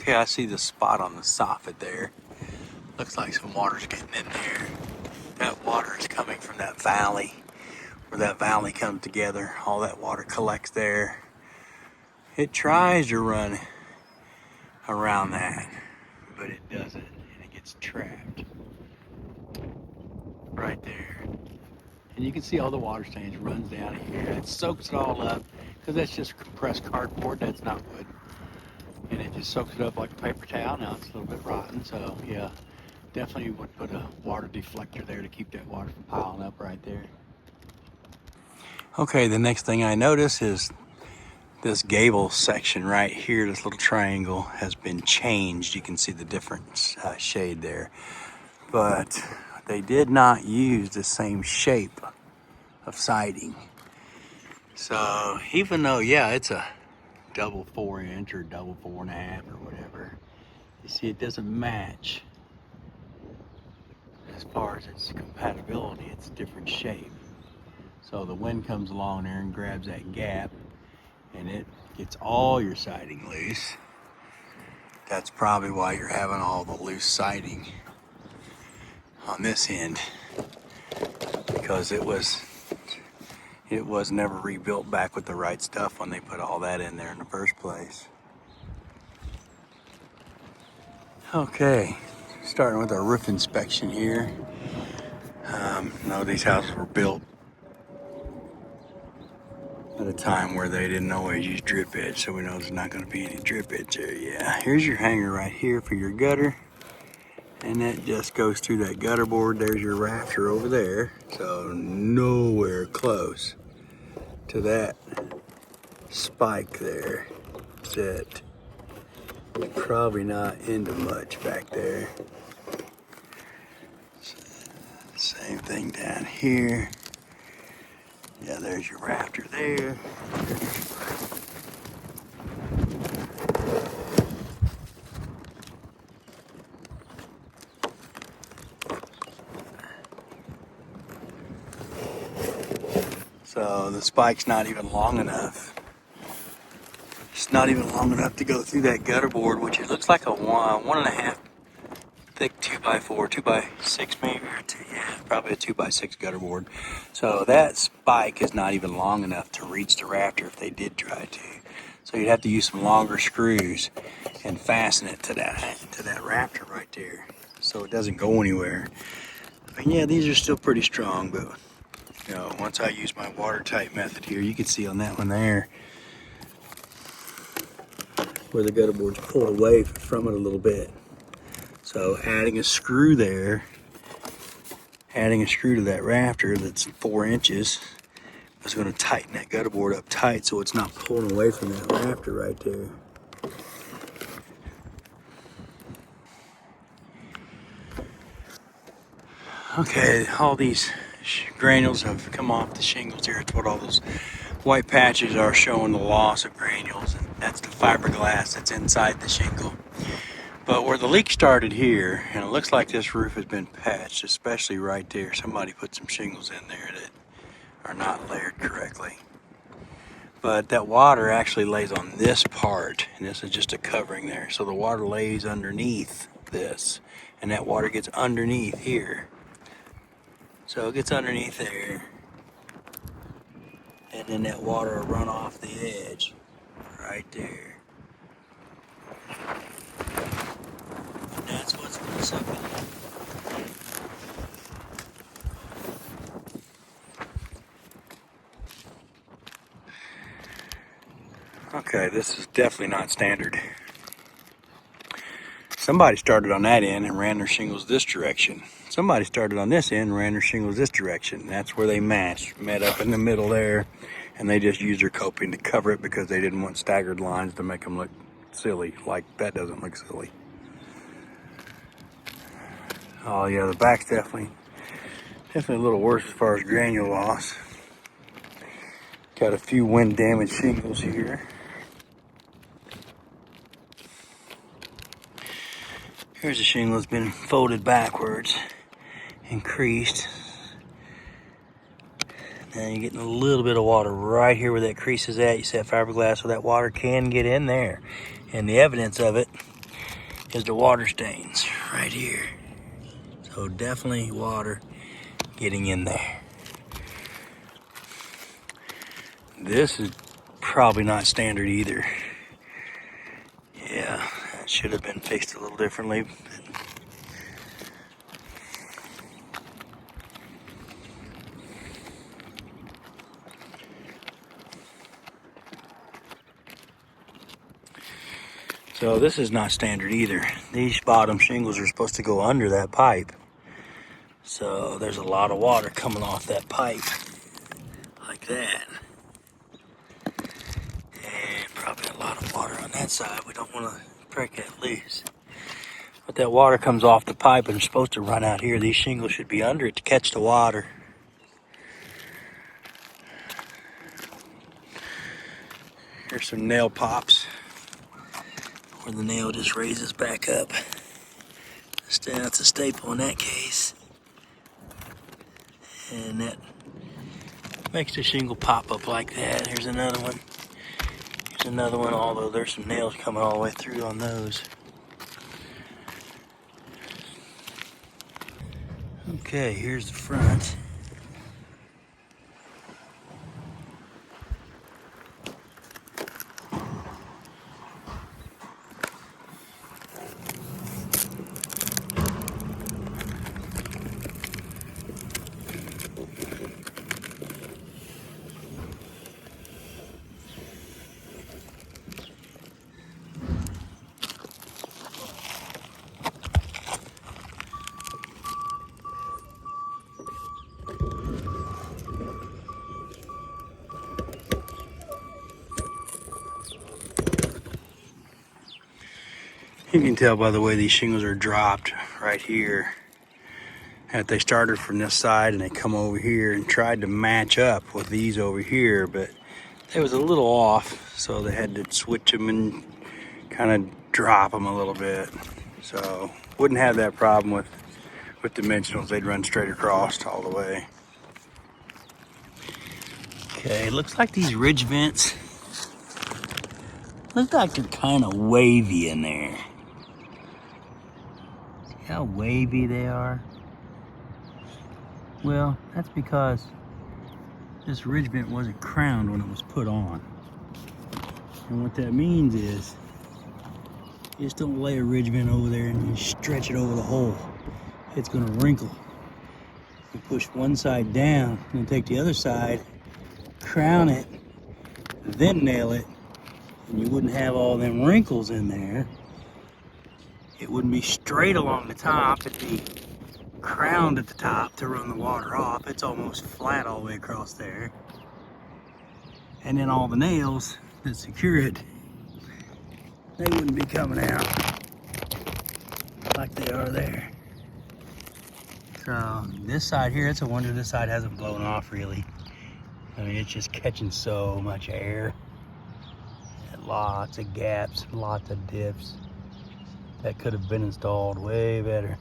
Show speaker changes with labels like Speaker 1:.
Speaker 1: Okay, I see the spot on the soffit there. Looks like some water's getting in there. That water is coming from that valley, where that valley comes together. All that water collects there. It tries to run around that, but it doesn't, and it gets trapped right there. And you can see all the water stains runs down here. It soaks it all up, because that's just compressed cardboard, that's not wood. And it just soaks it up like a paper towel. Now it's a little bit rotten, so yeah, definitely would put a water deflector there to keep that water from piling up right there. Okay, the next thing I notice is this gable section right here, this little triangle has been changed. You can see the different shade there. But they did not use the same shape of siding. So even though, yeah, it's a double 4-inch or double 4.5 or whatever, you see it doesn't match as far as its compatibility. It's a different shape. So the wind comes along there and grabs that gap, and it gets all your siding loose. That's probably why you're having all the loose siding on this end, because it was never rebuilt back with the right stuff when they put all that in there in the first place. Okay, starting with our roof inspection here. No, these houses were built at a time where they didn't always use drip edge, so we know there's not going to be any drip edge there. Yeah, here's your hanger right here for your gutter, and that just goes through that gutter board. There's your rafter over there, so nowhere close to that spike there. That probably not into much back there. Same thing down here. Yeah, there's your rafter there. So the spike's not even long enough. It's not even long enough to go through that gutter board, which it looks like a 1.5 thick 2x4, 2x6 maybe, or probably a 2x6 gutter board. So that spike is not even long enough to reach the rafter if they did try to. So you'd have to use some longer screws and fasten it to that rafter right there, so it doesn't go anywhere. But yeah, these are still pretty strong, but you know, once I use my watertight method here, you can see on that one there where the gutter board's pulled away from it a little bit. So adding a screw there, adding a screw to that rafter that's 4 inches is going to tighten that gutter board up tight so it's not pulling away from that rafter right there. Okay, all these granules have come off the shingles here. It's what all those white patches are, showing the loss of granules, and that's the fiberglass that's inside the shingle. But where the leak started here, and it looks like this roof has been patched, especially right there. Somebody put some shingles in there that are not layered correctly. But that water actually lays on this part, and this is just a covering there. So the water lays underneath this, and that water gets underneath here. So it gets underneath there, and then that water will run off the edge right there. And that's what's going to suck it. Okay, this is definitely not standard. Somebody started on that end and ran their shingles this direction. Somebody started on this end and ran their shingles this direction. That's where they matched, met up in the middle there, and they just used their coping to cover it because they didn't want staggered lines to make them look silly. Like, that doesn't look silly. Oh yeah, the back's definitely a little worse as far as granule loss. Got a few wind damaged shingles here. Here's a shingle that's been folded backwards and creased. Now you're getting a little bit of water right here where that crease is at. You see that fiberglass, so that water can get in there. And the evidence of it is the water stains right here. So definitely water getting in there. This is probably not standard either. Yeah, that should have been fixed a little differently. So this is not standard either. These bottom shingles are supposed to go under that pipe. So there's a lot of water coming off that pipe like that. And probably a lot of water on that side. We don't want to break that loose. But that water comes off the pipe and it's supposed to run out here. These shingles should be under it to catch the water. Here's some nail pops where the nail just raises back up. That's a staple in that case. And that makes the shingle pop up like that. Here's another one. Here's another one, although there's some nails coming all the way through on those. Okay, here's the front. You can tell by the way these shingles are dropped right here that they started from this side and they come over here and tried to match up with these over here, but it was a little off, so they had to switch them and kind of drop them a little bit. So wouldn't have that problem with dimensionals. They'd run straight across all the way. Okay, looks like these ridge vents look like they're kind of wavy in there. See how wavy they are? Well, that's because this ridge vent wasn't crowned when it was put on. And what that means is, you just don't lay a ridge vent over there and you stretch it over the hole. It's gonna wrinkle. You push one side down and take the other side, crown it, then nail it, and you wouldn't have all them wrinkles in there. It wouldn't be straight along the top, it'd be crowned at the top to run the water off. It's almost flat all the way across there. And then all the nails that secure it, they wouldn't be coming out like they are there. So this side here, it's a wonder this side hasn't blown off really. I mean, it's just catching so much air. Lots of gaps, lots of dips. That could have been installed way better.